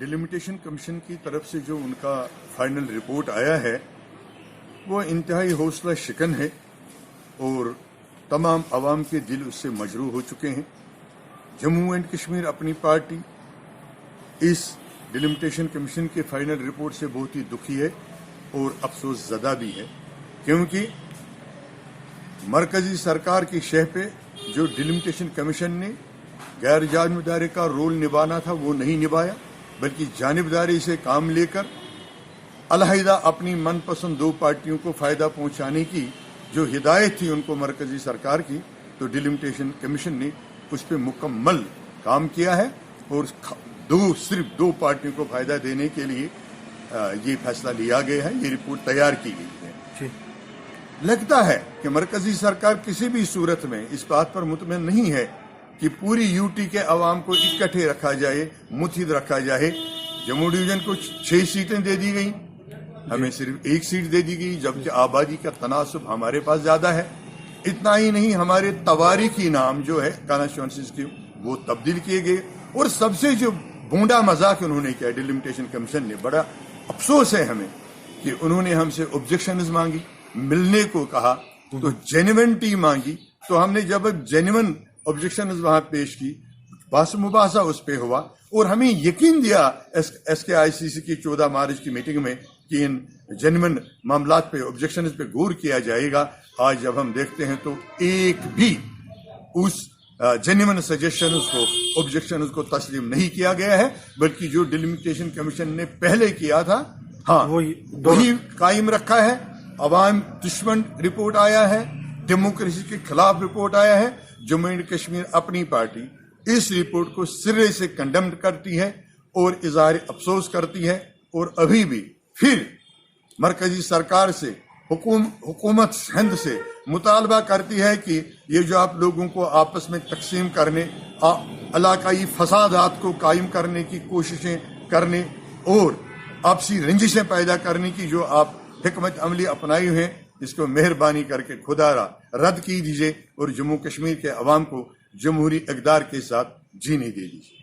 Delimitation commission की तरफ से जो उनका फाइनल रिपोर्ट आया है वो इंतहाई हौसला शिकन है और तमाम आवाम के दिल उससे मजरूह हो चुके हैं। जम्मू एंड कश्मीर अपनी पार्टी इस डिलिमिटेशन कमीशन के फाइनल रिपोर्ट से बहुत ही दुखी है और अफसोस ज़दा भी है, क्योंकि मरकजी सरकार की शह पे जो डिलिमिटेशन कमीशन ने गैर जानिबदारी का रोल निभाना था वो नहीं निभाया, बल्कि जानिबदारी से काम लेकर अलहदा अपनी मनपसंद दो पार्टियों को फायदा पहुंचाने की जो हिदायत थी उनको मरकजी सरकार की, तो डिलिमिटेशन कमीशन ने उस पर मुकम्मल काम किया है और सिर्फ दो पार्टियों को फायदा देने के लिए ये फैसला लिया गया है, ये रिपोर्ट तैयार की गई है। लगता है कि मरकजी सरकार किसी भी सूरत में इस बात पर मुतमईन नहीं है कि पूरी यूटी के अवाम को इकट्ठे रखा जाए, मुत्हिद रखा जाए। जम्मू डिवीजन को 6 सीटें दे दी गई, हमें सिर्फ 1 सीट दे दी गई, जबकि आबादी का तनासुब हमारे पास ज्यादा है। इतना ही नहीं, हमारे तवारीखी नाम जो है कॉन्स्टिट्यूएंसीज के वो तब्दील किए गए। और सबसे जो बूंदा मजाक उन्होंने किया डिलिमिटेशन कमीशन ने, बड़ा अफसोस है हमें कि उन्होंने हमसे ऑब्जेक्शंस मांगी, मिलने को कहा, तो जेन्युइनिटी मांगी। तो हमने जब जेन्युइन ऑब्जेक्शंस वहां पेश की, बहस मुबासा उस पे हुआ और हमें यकीन दिया SKICC की 14 मार्च की मीटिंग में कि इन जेन्युइन मामलात पे, ऑब्जेक्शंस पे गौर किया जाएगा। आज जब हम देखते हैं तो एक भी उस जेन्युइन सजेशंस को, ऑब्जेक्शंस को तस्लीम नहीं किया गया है, बल्कि जो डिलिमिटेशन कमीशन ने पहले किया था वही कायम रखा है। अवाम दुश्मन रिपोर्ट आया है, डेमोक्रेसी के खिलाफ रिपोर्ट आया है। जम्मू एंड कश्मीर अपनी पार्टी इस रिपोर्ट को सिरे से कंडेम करती है और इजहार अफसोस करती है और अभी भी फिर मरकजी सरकार से, हुकूमत हिंद से मुतालबा करती है कि ये जो आप लोगों को आपस में तकसीम करने, इलाकाई फसादात को कायम करने की कोशिशें करने और आपसी रंजिशें पैदा करने की जो आप हिकमत अमली अपनाई हैं, इसको मेहरबानी करके खुदारा रद्द की दीजिए और जम्मू कश्मीर के अवाम को जमहूरी इक़दार के साथ जीने दे दीजिए।